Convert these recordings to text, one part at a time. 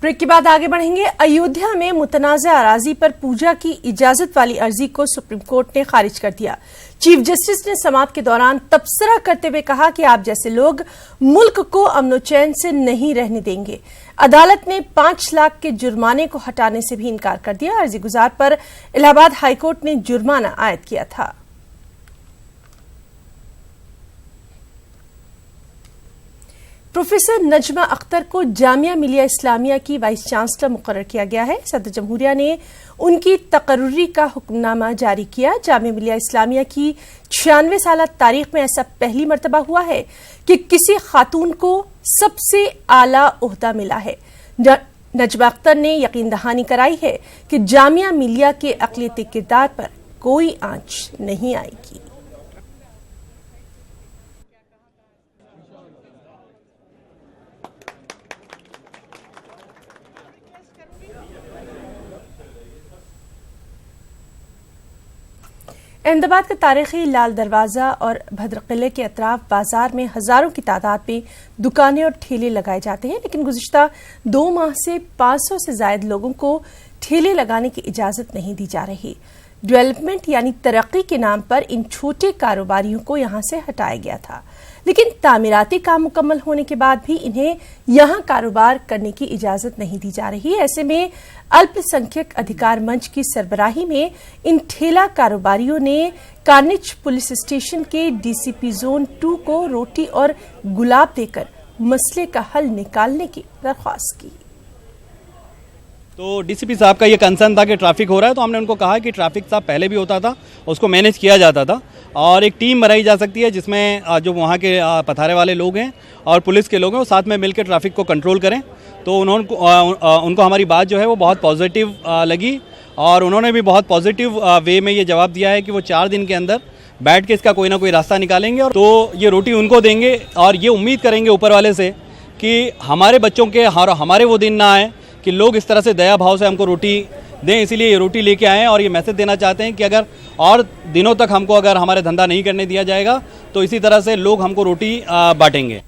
Break के बाद आगे बढ़ेंगे। अयोध्या में मुतनाज़ा अराजी पर पूजा की इजाजत वाली अर्जी को सुप्रीम कोर्ट ने खारिज कर दिया। चीफ जस्टिस ने समाअत के दौरान तबसरा करते हुए कहा कि आप जैसे लोग मुल्क को अमन चैन से नहीं रहने देंगे। अदालत ने 5 लाख के जुर्माने को हटाने से भी इनकार कर दिया। अर्जी गुजार पर इलाहाबाद हाईकोर्ट ने जुर्माना आयद किया था। प्रोफेसर नजमा अख्तर को जामिया मिलिया इस्लामिया की वाइस चांसलर मुकर्रर किया गया है। सदर जमहूरिया ने उनकी तकर्रुरी का हुक्मनामा जारी किया। जामिया मिलिया इस्लामिया की 96 साल तारीख में ऐसा पहली मर्तबा हुआ है कि किसी खातून को सबसे आला ओहदा मिला है। नजमा अख्तर ने यकीन दहानी कराई है कि जामिया मिलिया के अक़लियती किरदार पर कोई आंच नहीं आएगी। अहमदाबाद का तारीखी लाल दरवाजा और भद्र किले के अतराफ बाजार में हजारों की तादाद में दुकानें और ठेले लगाए जाते हैं, लेकिन गुज़िश्ता 2 माह से 500 से ज्यादा लोगों को ठेले लगाने की इजाजत नहीं दी जा रही। डेवलपमेंट यानी तरक्की के नाम पर इन छोटे कारोबारियों को यहां से हटाया गया था, लेकिन तामीराती काम मुकम्मल होने के बाद भी इन्हें यहां कारोबार करने की इजाजत नहीं दी जा रही। ऐसे में अल्पसंख्यक अधिकार मंच की सरबराही में इन ठेला कारोबारियों ने कार्निच पुलिस स्टेशन के डीसीपी जोन 2 को रोटी और गुलाब देकर मसले का हल निकालने की दरख्वास्त की। तो डीसीपी साहब का ये कंसर्न था कि ट्रैफिक हो रहा है, तो हमने उनको कहा कि ट्रैफिक साहब पहले भी होता था, उसको मैनेज किया जाता था और एक टीम बनाई जा सकती है जिसमें जो वहाँ के पथारे वाले लोग हैं और पुलिस के लोग हैं वो साथ में मिलकर ट्रैफिक को कंट्रोल करें। तो उनको हमारी बात जो है वो बहुत पॉजिटिव लगी और उन्होंने भी बहुत पॉजिटिव वे में ये जवाब दिया है कि वो 4 दिन के अंदर बैठ के इसका कोई ना कोई रास्ता निकालेंगे। और तो ये रोटी उनको देंगे और ये उम्मीद करेंगे ऊपर वाले से कि हमारे बच्चों के हमारे वो दिन ना आए कि लोग इस तरह से दया भाव से हमको रोटी दें। इसीलिए ये रोटी लेके आए हैं और ये मैसेज देना चाहते हैं कि अगर और दिनों तक हमको अगर हमारे धंधा नहीं करने दिया जाएगा तो इसी तरह से लोग हमको रोटी बांटेंगे।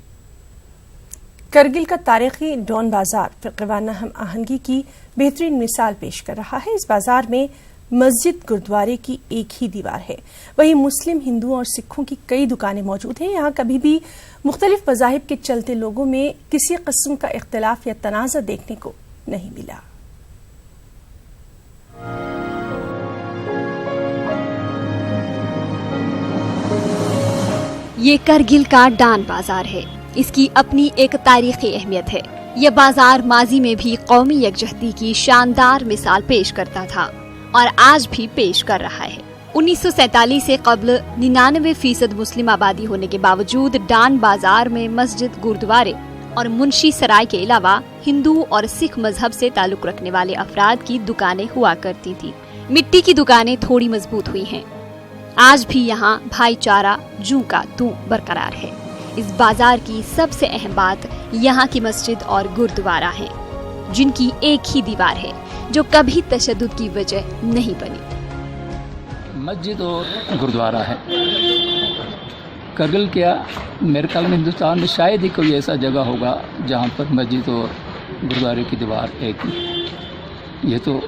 करगिल का तारीखी डॉन बाजार फ़िक़्रवाना हम आहंगी की बेहतरीन मिसाल पेश कर रहा है। इस बाजार में मस्जिद गुरुद्वारे की एक ही दीवार है, वहीं मुस्लिम, हिंदुओं और सिखों की कई दुकानें मौजूद हैं। यहाँ कभी भी मुख्तलिफ मज़ाहिब के चलते लोगों में किसी किस्म का इख्तिलाफ या तनाज़ा देखने को नहीं मिला। ये करगिल का डान बाजार है। इसकी अपनी एक तारीखी अहमियत है। यह बाजार माजी में भी कौमी यकजहती की शानदार मिसाल पेश करता था और आज भी पेश कर रहा है। 1947 से कबल 99% मुस्लिम आबादी होने के बावजूद डान बाजार में मस्जिद, गुरुद्वारे और मुंशी सराय के अलावा हिंदू और सिख मजहब से ताल्लुक रखने वाले अफराद की दुकानें हुआ करती थी। मिट्टी की दुकानें थोड़ी मजबूत हुई हैं। आज भी यहाँ भाईचारा जूं का तूं बरकरार है। इस बाजार की सबसे अहम बात यहाँ की मस्जिद और गुरुद्वारा है, जिनकी एक ही दीवार है जो कभी तशद्दुद की वजह नहीं बनी। मस्जिद और गुरुद्वारा है। करगिल क्या, मेरे ख्याल में हिंदुस्तान में शायद ही कोई ऐसा जगह होगा जहाँ पर मस्जिद और गुरुद्वारे की दीवार एक ही। ये तो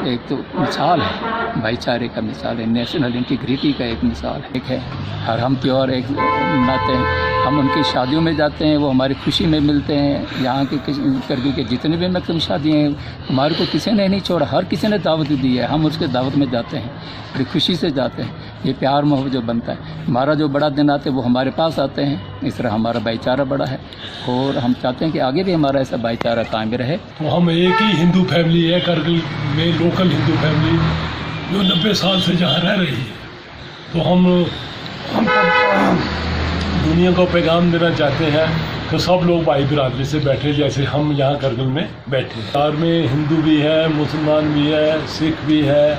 एक तो मिसाल है, भाईचारे का मिसाल है, नेशनल इंटीग्रिटी का एक मिसाल है। एक है हर हम त्योहार एक मनाते हैं, हम उनकी शादियों में जाते हैं, वो हमारी खुशी में मिलते हैं। यहाँ के करगिल के जितने भी मकसद शादियाँ हैं हमारे को किसी ने नहीं छोड़ा, हर किसी ने दावत दी है, हम उसके दावत में जाते हैं, बड़ी खुशी से जाते हैं। ये प्यार मोहब्बत जो बनता है, हमारा जो बड़ा दिन आते हैं वो हमारे पास आते हैं। इस तरह हमारा भाईचारा बड़ा है और हम चाहते हैं कि आगे भी हमारा ऐसा भाईचारा कायम रहे। तो हम एक ही हिंदू फैमिली है करगिल में, लोकल हिंदू फैमिली जो 90 साल से जहाँ रह रही है। तो हम दुनिया को पैगाम देना चाहते हैं कि सब लोग भाई बिरादरी से बैठे, जैसे हम यहाँ करगिल में बैठे। कार में हिंदू भी है, मुसलमान भी है, सिख भी है,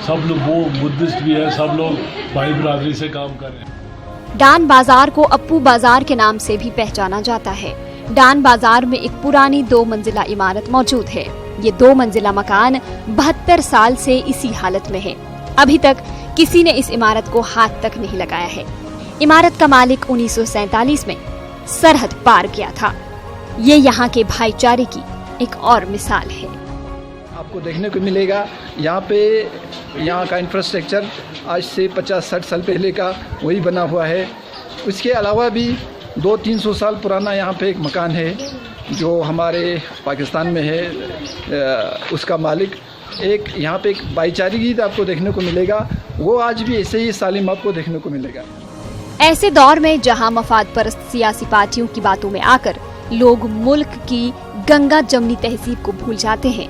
सब लोग, वो बुद्धिस्ट भी है, सब लोग भाई बिरादरी से काम कर रहे हैं। डान बाजार को अप्पू बाजार के नाम से भी पहचाना जाता है। डान बाजार में एक पुरानी 2 मंजिला इमारत मौजूद है। ये 2 मंजिला मकान 72 साल से इसी हालत में है। अभी तक किसी ने इस इमारत को हाथ तक नहीं लगाया है। इमारत का मालिक 1947 में सरहद पार किया था। ये यहाँ के भाईचारे की एक और मिसाल है। आपको देखने को मिलेगा यहाँ का इंफ्रास्ट्रक्चर आज से 50-60 साल पहले का वही बना हुआ है। उसके अलावा भी 200-300 साल पुराना यहाँ पे एक मकान है जो हमारे पाकिस्तान में है। उसका मालिक एक यहाँ पे एक भाईचारगी आपको देखने को मिलेगा, वो आज भी ऐसे ही सालिम आपको देखने को मिलेगा। ऐसे दौर में जहां मफाद परस्त सियासी पार्टियों की बातों में आकर लोग मुल्क की गंगा जमनी तहजीब को भूल जाते हैं,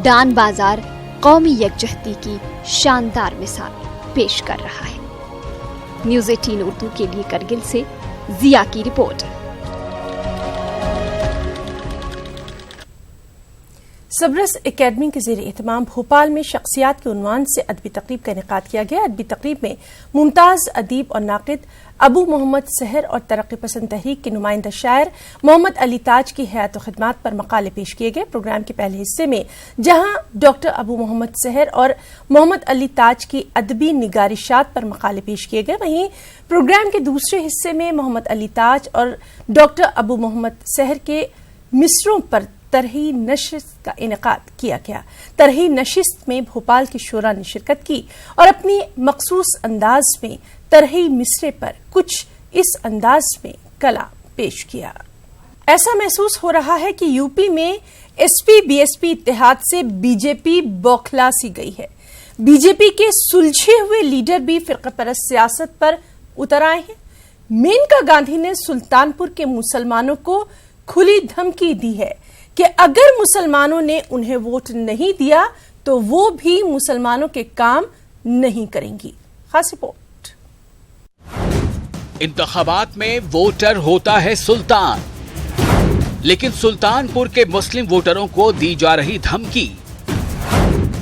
डान बाजार कौमी यकजहती की शानदार मिसाल पेश कर रहा है। न्यूज़ 18 उर्दू के लिए करगिल से जिया की रिपोर्ट। सबरस एकेडमी के ज़ेर एहतमाम भोपाल में शख्सियात के उन्वान से अदबी तकरीब का इनेकाद किया गया। अदबी तकरीब में मुमताज़ अदीब और नाक़िद अबू मोहम्मद सहर और तरक्की पसंद तहरीक के नुमाइंदा शायर मोहम्मद अली ताज की हयात व खिदमात पर मकाले पेश किए गए। प्रोग्राम के पहले हिस्से में जहां डॉक्टर अबू मोहम्मद सहर और मोहम्मद अली ताज की अदबी निगारिशात पर मकाले पेश किए गए, वहीं प्रोग्राम के दूसरे हिस्से में मोहम्मद अली ताज और डॉक्टर अबू मोहम्मद सहर के मिसरों पर तरही नशिस्त का इनेकाद किया गया। तरही नशिस्त में भोपाल की शोरा ने शिरकत की और अपनी मखसूस अंदाज में तरही मिसरे पर कुछ इस अंदाज में कला पेश किया। ऐसा महसूस हो रहा है कि यूपी में एसपी बीएसपी इत्तेहाद से बीजेपी बौखला सी गई है। बीजेपी के सुलझे हुए लीडर भी फिरकापरस्त सियासत पर उतर आए हैं। मेनका गांधी ने सुल्तानपुर के मुसलमानों को खुली धमकी दी है कि अगर मुसलमानों ने उन्हें वोट नहीं दिया तो वो भी मुसलमानों के काम नहीं करेंगी। खास रिपोर्ट। इंतखाबात में वोटर होता है सुल्तान, लेकिन सुल्तानपुर के मुस्लिम वोटरों को दी जा रही धमकी।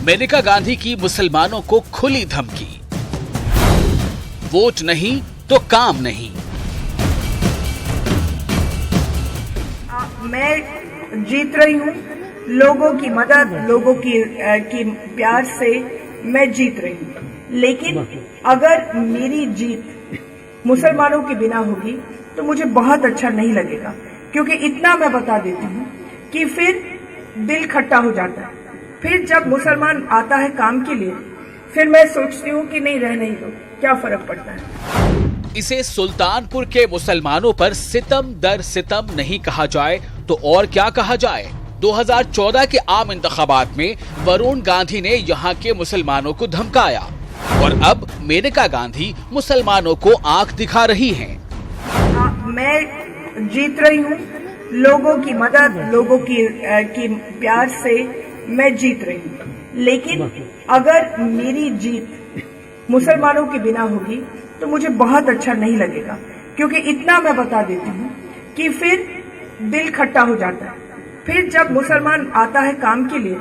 मेनका गांधी की मुसलमानों को खुली धमकी, वोट नहीं तो काम नहीं। मैं जीत रही हूँ, लोगों की मदद, लोगों की प्यार से मैं जीत रही हूँ, लेकिन अगर मेरी जीत मुसलमानों के बिना होगी तो मुझे बहुत अच्छा नहीं लगेगा, क्योंकि इतना मैं बता देती हूँ कि फिर दिल खट्टा हो जाता है। फिर जब मुसलमान आता है काम के लिए, फिर मैं सोचती हूँ कि नहीं रहने ही दो, क्या फर्क पड़ता है। इसे सुल्तानपुर के मुसलमानों पर सितम दर सितम नहीं कहा जाए तो और क्या कहा जाए। 2014 के आम इंतखाबात में वरुण गांधी ने यहाँ के मुसलमानों को धमकाया और अब मेनका गांधी मुसलमानों को आंख दिखा रही हैं। मैं जीत रही हूँ, लोगों की मदद, लोगों की प्यार से मैं जीत रही हूँ, लेकिन अगर मेरी जीत मुसलमानों के बिना होगी तो मुझे बहुत अच्छा नहीं लगेगा, क्योंकि इतना मैं बता देती हूँ कि फिर दिल खट्टा हो जाता है। फिर जब मुसलमान आता है काम के लिए,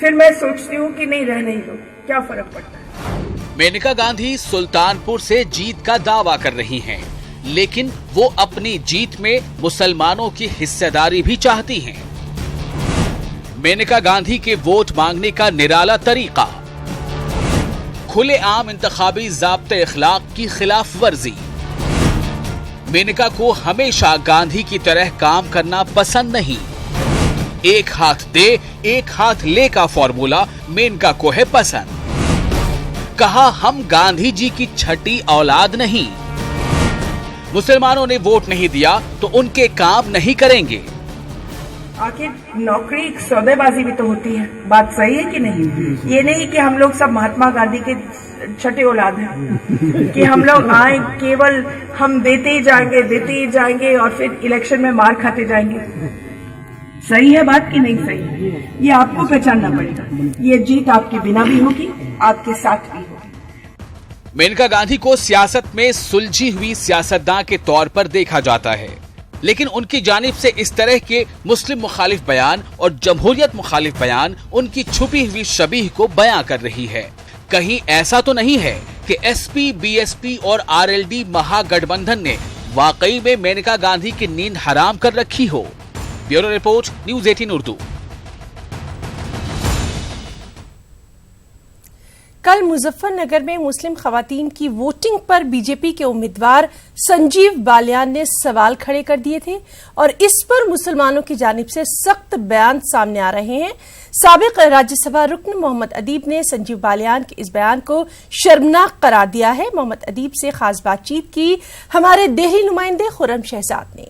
फिर मैं सोचती हूँ कि नहीं रहने ही दो, क्या फर्क पड़ता है। मेनका गांधी सुल्तानपुर से जीत का दावा कर रही हैं, लेकिन वो अपनी जीत में मुसलमानों की हिस्सेदारी भी चाहती हैं। मेनका गांधी के वोट मांगने का निराला तरीका, खुले आम इंतखाबी ज़ाब्ते इखलाक की खिलाफ वर्जी। मेनका को हमेशा गांधी की तरह काम करना पसंद नहीं। एक हाथ दे एक हाथ ले का फॉर्मूला मेनका को है पसंद। कहा हम गांधी जी की छठी औलाद नहीं, मुसलमानों ने वोट नहीं दिया तो उनके काम नहीं करेंगे। आखिर नौकरी सौदेबाजी भी तो होती है, बात सही है कि नहीं। ये नहीं कि हम लोग सब महात्मा गांधी के छठे औलाद हैं कि हम लोग आए केवल हम देते ही जाएंगे और फिर इलेक्शन में मार खाते जाएंगे। सही है बात कि नहीं सही, ये आपको पहचानना पड़ेगा। ये जीत आपके बिना भी होगी, आपके साथ भी होगी। मेनका गांधी को सियासत में सुलझी हुई सियासतदान के तौर पर देखा जाता है, लेकिन उनकी जानिब से इस तरह के मुस्लिम मुखालिफ बयान और जमहूरियत मुखालिफ बयान उनकी छुपी हुई शबीह को बयां कर रही है। कहीं ऐसा तो नहीं है कि एसपी, बीएसपी और आरएलडी महागठबंधन ने वाकई में मेनका गांधी की नींद हराम कर रखी हो। Bureau report, news 18 Urdu. कल मुजफ्फरनगर में मुस्लिम खवातीन की वोटिंग पर बीजेपी के उम्मीदवार संजीव बालियान ने सवाल खड़े कर दिए थे और इस पर मुसलमानों की जानिब से सख्त बयान सामने आ रहे हैं। साबिक राज्यसभा रुकन मोहम्मद अदीब ने संजीव बालियान के इस बयान को शर्मनाक करार दिया है। मोहम्मद अदीब से खास बातचीत की हमारे दिल्ली नुमाइंदे खुर्रम शहजाद ने।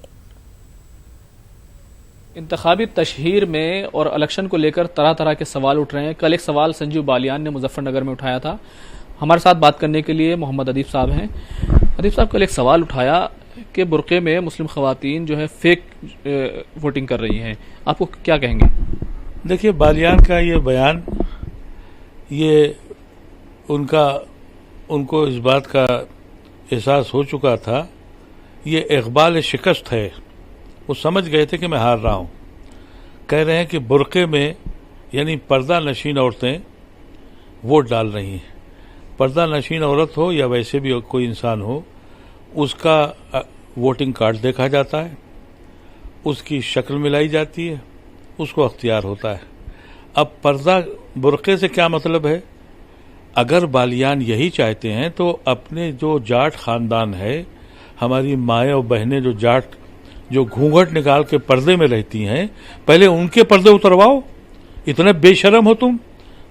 इंतखाबी तशहीर में और इलेक्शन को लेकर तरह तरह के सवाल उठ रहे हैं। कल एक सवाल संजीव बालियान ने मुजफ्फरनगर में उठाया था। हमारे साथ बात करने के लिए मोहम्मद अदीब साहब हैं। अदीब साहब कल एक सवाल उठाया कि बुरक़े में मुस्लिम खवातीन जो है फेक वोटिंग कर रही हैं, आपको क्या कहेंगे? देखिए, बालियान का ये बयान, ये उनको इस बात का एहसास हो चुका था, ये इक़बाल शिकस्त है। वो समझ गए थे कि मैं हार रहा हूं। कह रहे हैं कि बुरक़े में यानी पर्दा नशीन औरतें वोट डाल रही हैं। पर्दा नशीन औरत हो या वैसे भी कोई इंसान हो, उसका वोटिंग कार्ड देखा जाता है, उसकी शक्ल मिलाई जाती है, उसको अख्तियार होता है। अब पर्दा बुरक़े से क्या मतलब है? अगर बालियान यही चाहते हैं तो अपने जो जाट खानदान है, हमारी माएँ और बहनें जो जाट जो घूंघट निकाल के पर्दे में रहती हैं, पहले उनके पर्दे उतरवाओ। इतने बेशरम हो तुम,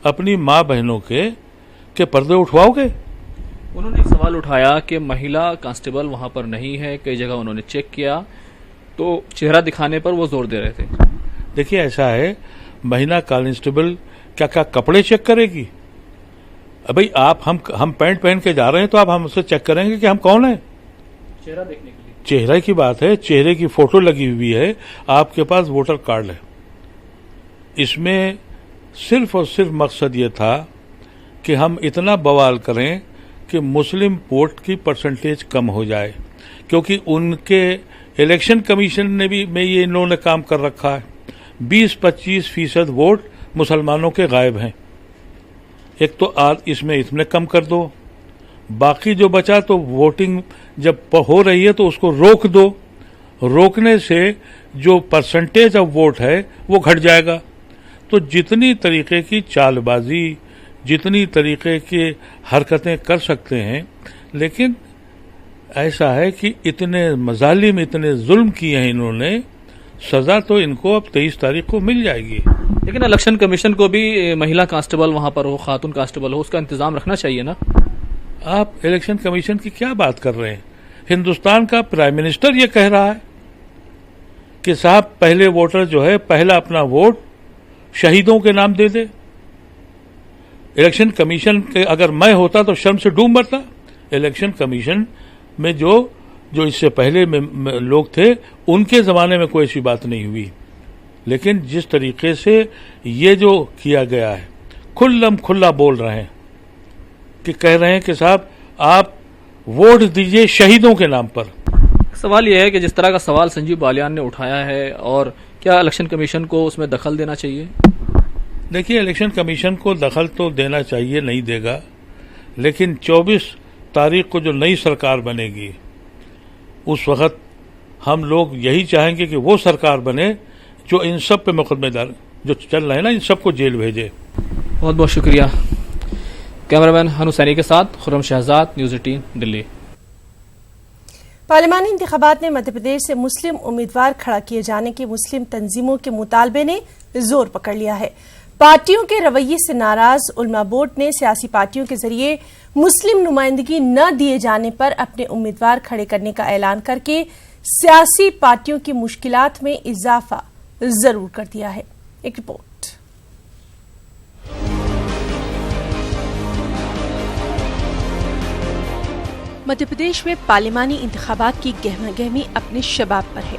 अपनी माँ बहनों के पर्दे उठवाओगे? उन्होंने एक सवाल उठाया कि महिला कांस्टेबल वहां पर नहीं है। कई जगह उन्होंने चेक किया तो चेहरा दिखाने पर वो जोर दे रहे थे। देखिए, ऐसा है, महिला कांस्टेबल क्या कपड़े चेक करेगी? भाई हम पैंट पहन के जा रहे हैं तो आप हमसे चेक करेंगे कि हम कौन है? चेहरा देखने के लिए। चेहरे की बात है, चेहरे की फोटो लगी हुई है, आपके पास वोटर कार्ड है। इसमें सिर्फ और सिर्फ मकसद ये था कि हम इतना बवाल करें कि मुस्लिम वोट की परसेंटेज कम हो जाए, क्योंकि उनके इलेक्शन कमीशन ने भी में ये इन्होंने काम कर रखा है। 20-25% वोट मुसलमानों के गायब हैं। एक तो इसमें कम कर दो, बाकी जो बचा तो वोटिंग जब हो रही है तो उसको रोक दो। रोकने से जो परसेंटेज ऑफ वोट है वो घट जाएगा। तो जितनी तरीके की चालबाजी, जितनी तरीके की हरकतें कर सकते हैं, लेकिन ऐसा है कि इतने मजालिम, इतने जुल्म किए हैं इन्होंने, सजा तो इनको अब 23 तारीख को मिल जाएगी। लेकिन इलेक्शन कमीशन को भी महिला कांस्टेबल वहां पर हो, खातून कांस्टेबल हो, उसका इंतजाम रखना चाहिए ना। आप इलेक्शन कमीशन की क्या बात कर रहे हैं? हिंदुस्तान का प्राइम मिनिस्टर ये कह रहा है कि साहब पहले वोटर जो है पहला अपना वोट शहीदों के नाम दे दे। इलेक्शन कमीशन के अगर मैं होता तो शर्म से डूब मरता। इलेक्शन कमीशन में जो इससे पहले में लोग थे, उनके जमाने में कोई ऐसी बात नहीं हुई। लेकिन जिस तरीके से ये जो किया गया है, खुल्लम खुल्ला बोल रहे हैं कि कह रहे हैं कि साहब आप वोट दीजिए शहीदों के नाम पर। सवाल यह है कि जिस तरह का सवाल संजीव बालियान ने उठाया है, और क्या इलेक्शन कमीशन को उसमें दखल देना चाहिए? देखिए, इलेक्शन कमीशन को दखल तो देना चाहिए, नहीं देगा, लेकिन 24 तारीख को जो नई सरकार बनेगी उस वक्त हम लोग यही चाहेंगे कि वो सरकार बने जो इन सब पे मुकदमेदार जो चल रहे हैं ना, इन सबको जेल भेजे। बहुत बहुत शुक्रिया। कैमरामैन हनुसैनी के साथ खुर्रम शहजाद, न्यूज़ 18 दिल्ली। पार्लिमानी इंतखाबात में मध्य प्रदेश से मुस्लिम उम्मीदवार खड़ा किए जाने के मुस्लिम तंजीमों के मुतालबे ने जोर पकड़ लिया है। पार्टियों के रवैये से नाराज उलमा बोर्ड ने सियासी पार्टियों के जरिए मुस्लिम नुमाइंदगी न दिए जाने पर अपने उम्मीदवार खड़े करने का ऐलान करके सियासी पार्टियों की मुश्किलात में इजाफा जरूर कर दिया है। एक रिपोर्ट। मध्य प्रदेश में पार्लिमानी इंतखाबात की गहमागहमी अपने शबाब पर है।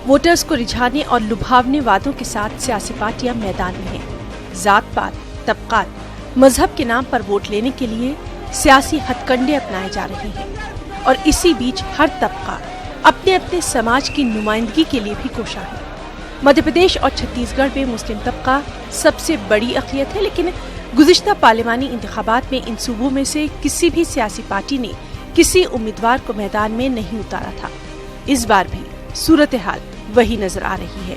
वोटर्स को रिझाने और लुभावने वादों के साथ सियासी पार्टियां मैदान में हैं। जात पात, तबकात, मजहब के नाम पर वोट लेने के लिए सियासी हथकंडे अपनाए जा रहे हैं और इसी बीच हर तबका अपने अपने समाज की नुमाइंदगी के लिए भी कोशा है। मध्य प्रदेश और छत्तीसगढ़ में मुस्लिम तबका सबसे बड़ी अक़लियत है, लेकिन गुज़िश्ता पार्लिमानी इंतखाबात में इन सूबों में से किसी भी सियासी पार्टी ने किसी उम्मीदवार को मैदान में नहीं उतारा था। इस बार भी सूरत हाल वही नजर आ रही है।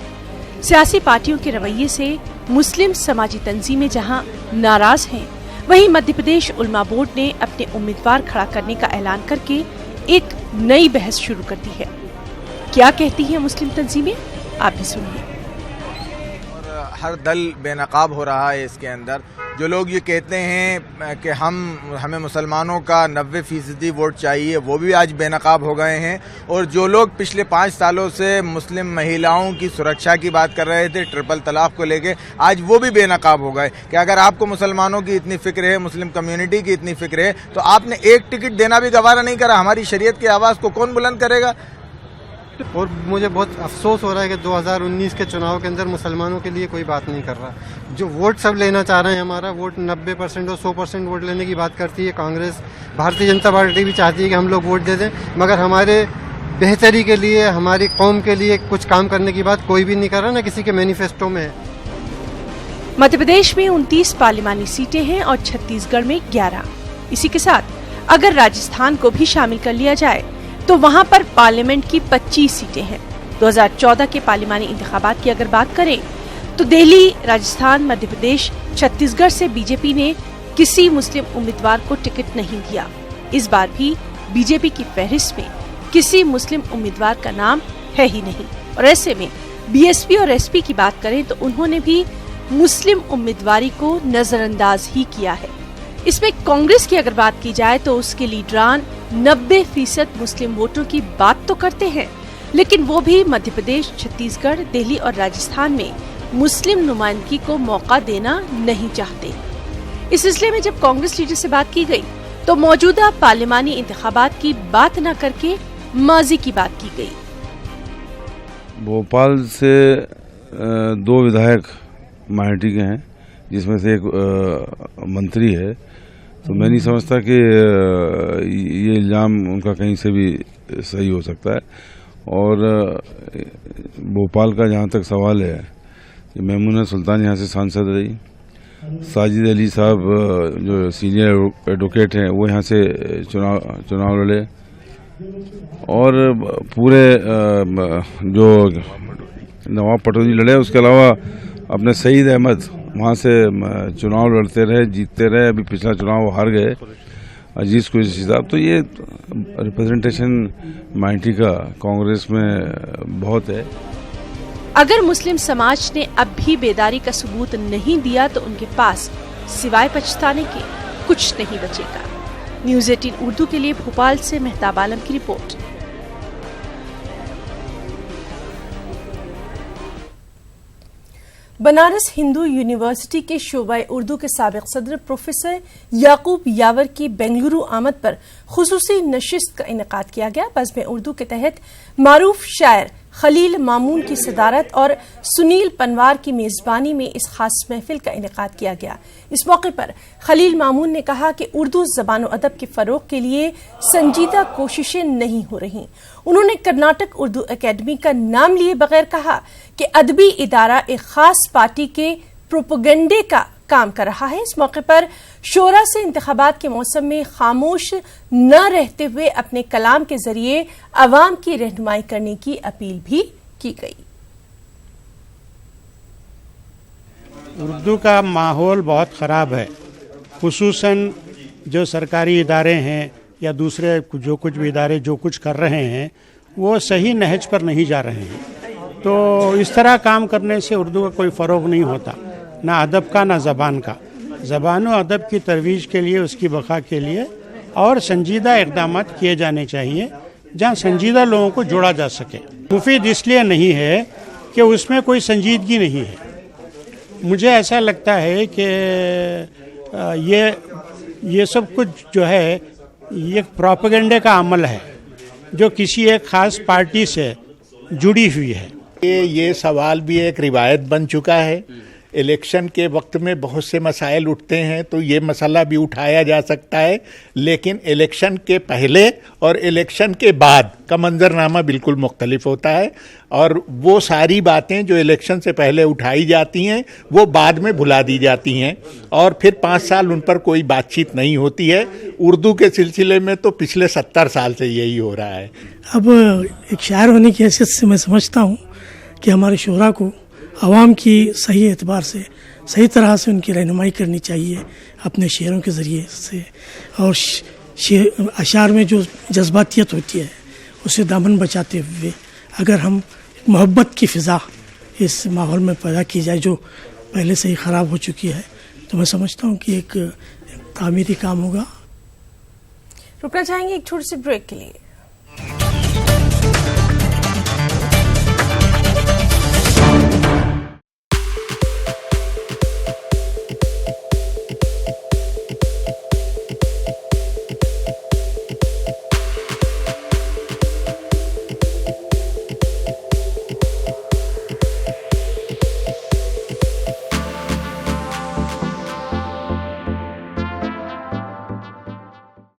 सियासी पार्टियों के रवैये से मुस्लिम समाजी तंजीमें जहां नाराज हैं, वहीं मध्य प्रदेश उलमा बोर्ड ने अपने उम्मीदवार खड़ा करने का ऐलान करके एक नई बहस शुरू कर दी है। क्या कहती हैं मुस्लिम तंजीमें, आप भी सुनिए। हर दल बेनकाब हो रहा है इसके अंदर। जो लोग ये कहते हैं कि हमें मुसलमानों का 90% वोट चाहिए, वो भी आज बेनकाब हो गए हैं। और जो लोग पिछले 5 सालों से मुस्लिम महिलाओं की सुरक्षा की बात कर रहे थे, ट्रिपल तलाक को लेके, आज वो भी बेनकाब हो गए कि अगर आपको मुसलमानों की इतनी फिक्र है, मुस्लिम कम्युनिटी की इतनी फिक्र है, तो आपने एक टिकट देना भी गवारा नहीं करा। हमारी शरीयत की आवाज़ को कौन बुलंद करेगा? और मुझे बहुत अफसोस हो रहा है कि 2019 के चुनाव के अंदर मुसलमानों के लिए कोई बात नहीं कर रहा। जो वोट सब लेना चाह रहे हैं, हमारा वोट 90% और 100% वोट लेने की बात करती है कांग्रेस। भारतीय जनता पार्टी भी चाहती है कि हम लोग वोट दे दें, मगर हमारे बेहतरी के लिए, हमारी कौम के लिए कुछ काम करने की बात कोई भी नहीं कर रहा, ना किसी के मैनिफेस्टो में है। मध्य प्रदेश में 29 पार्लिमानी सीटें हैं और छत्तीसगढ़ में 11। इसी के साथ अगर राजस्थान को भी शामिल कर लिया जाए तो वहां पर पार्लियामेंट की 25 सीटें हैं। 2014 के पार्लिमानी इंतखाबात की अगर बात करें तो दिल्ली, राजस्थान, मध्य प्रदेश, छत्तीसगढ़ से बीजेपी ने किसी मुस्लिम उम्मीदवार को टिकट नहीं दिया। इस बार भी बीजेपी की फहरिस्त में किसी मुस्लिम उम्मीदवार का नाम है ही नहीं। और ऐसे में बीएसपी और एसपी की बात करें तो उन्होंने भी मुस्लिम उम्मीदवारी को नजरअंदाज ही किया है। इसमें कांग्रेस की अगर बात की जाए तो उसके लीडरान 90% मुस्लिम वोटों की बात तो करते हैं, लेकिन वो भी मध्य प्रदेश, छत्तीसगढ़, दिल्ली और राजस्थान में मुस्लिम नुमाइंदगी को मौका देना नहीं चाहते। इस सिलसिले में जब कांग्रेस लीडर से बात की गई तो मौजूदा पार्लिमानी इंतखाबात की बात न करके माजी की बात की गई। भोपाल से 2 विधायक माइनॉरिटी के हैं, जिसमें से एक मंत्री है। तो मैं नहीं समझता कि ये इल्ज़ाम उनका कहीं से भी सही हो सकता है। और भोपाल का जहाँ तक सवाल है, मेमुना सुल्तान यहाँ से सांसद रही, साजिद अली साहब जो सीनियर एडवोकेट हैं वो यहाँ से चुनाव लड़े, और पूरे जो नवाब पटौदी लड़े, उसके अलावा अपने सईद अहमद वहाँ से चुनाव लड़ते रहे, जीतते रहे। अभी पिछला चुनाव हार गए अजीज कुरैशी साहब। तो ये रिप्रेजेंटेशन माइनॉरिटी का कांग्रेस में बहुत है। अगर मुस्लिम समाज ने अब भी बेदारी का सबूत नहीं दिया तो उनके पास सिवाय पछताने के कुछ नहीं बचेगा। न्यूज़ 18 उर्दू के लिए भोपाल से मेहताब आलम की रिपोर्ट। बनारस हिंदू यूनिवर्सिटी के शोबा उर्दू के साबिक सदर प्रोफेसर याकूब यावर की बेंगलुरु आमद पर खुसूसी नशिस्त का इनेकाद किया गया। बज़्म उर्दू के तहत मारूफ शायर खलील मामून की सदारत और सुनील पनवार की मेजबानी में इस खास महफिल का इनेकाद किया गया। इस मौके पर खलील मामून ने कहा कि उर्दू ज़बान और अदब के फ़रोग़ के लिए संजीदा कोशिशें नहीं हो रही। उन्होंने कर्नाटक उर्दू एकेडमी का नाम लिए बगैर कहा कि अदबी इदारा एक खास पार्टी के प्रोपेगेंडे का काम कर रहा है। इस मौके पर शोरा से इंतखाबात के मौसम में खामोश न रहते हुए अपने कलाम के जरिए अवाम की रहनुमाई करने की अपील भी की गई। उर्दू का माहौल बहुत ख़राब है, खुसूसन जो सरकारी इदारे हैं या दूसरे जो कुछ भी इदारे जो कुछ कर रहे हैं वो सही नहज पर नहीं जा रहे हैं। तो इस तरह काम करने से उर्दू का कोई फ़रोग़ नहीं होता, ना अदब का ना ज़बान का। ज़बान और अदब की तरवीज के लिए, उसकी बका के लिए और संजीदा इक़दाम किए जाने चाहिए जहाँ संजीदा लोगों को जोड़ा जा सके। मुफीद इसलिए नहीं है कि उसमें कोई संजीदगी नहीं है। मुझे ऐसा लगता है कि ये सब कुछ जो है ये प्रोपेगेंडे का अमल है जो किसी एक ख़ास पार्टी से जुड़ी हुई है। ये सवाल भी एक रिवायत बन चुका है। इलेक्शन के वक्त में बहुत से मसाइल उठते हैं तो ये मसला भी उठाया जा सकता है, लेकिन इलेक्शन के पहले और इलेक्शन के बाद का मंजरनामा बिल्कुल मुख्तलिफ होता है। और वो सारी बातें जो इलेक्शन से पहले उठाई जाती हैं वो बाद में भुला दी जाती हैं और फिर 5 साल उन पर कोई बातचीत नहीं होती है। उर्दू के सिलसिले में तो पिछले 70 साल से यही हो रहा है। अब एक शायर होने की हैसियत से मैं समझता हूँ कि हमारे शोरा को आवाम की सही एतबार से सही तरह से उनकी रहनुमाई करनी चाहिए अपने शेरों के ज़रिए से। और अशार में जो जज्बातियत होती है उसे दामन बचाते हुए अगर हम मोहब्बत की फ़िज़ा इस माहौल में पैदा की जाए जो पहले से ही ख़राब हो चुकी है, तो मैं समझता हूँ कि एक तामीरी काम होगा। रुकना चाहेंगे एक छोटे से ब्रेक के लिए।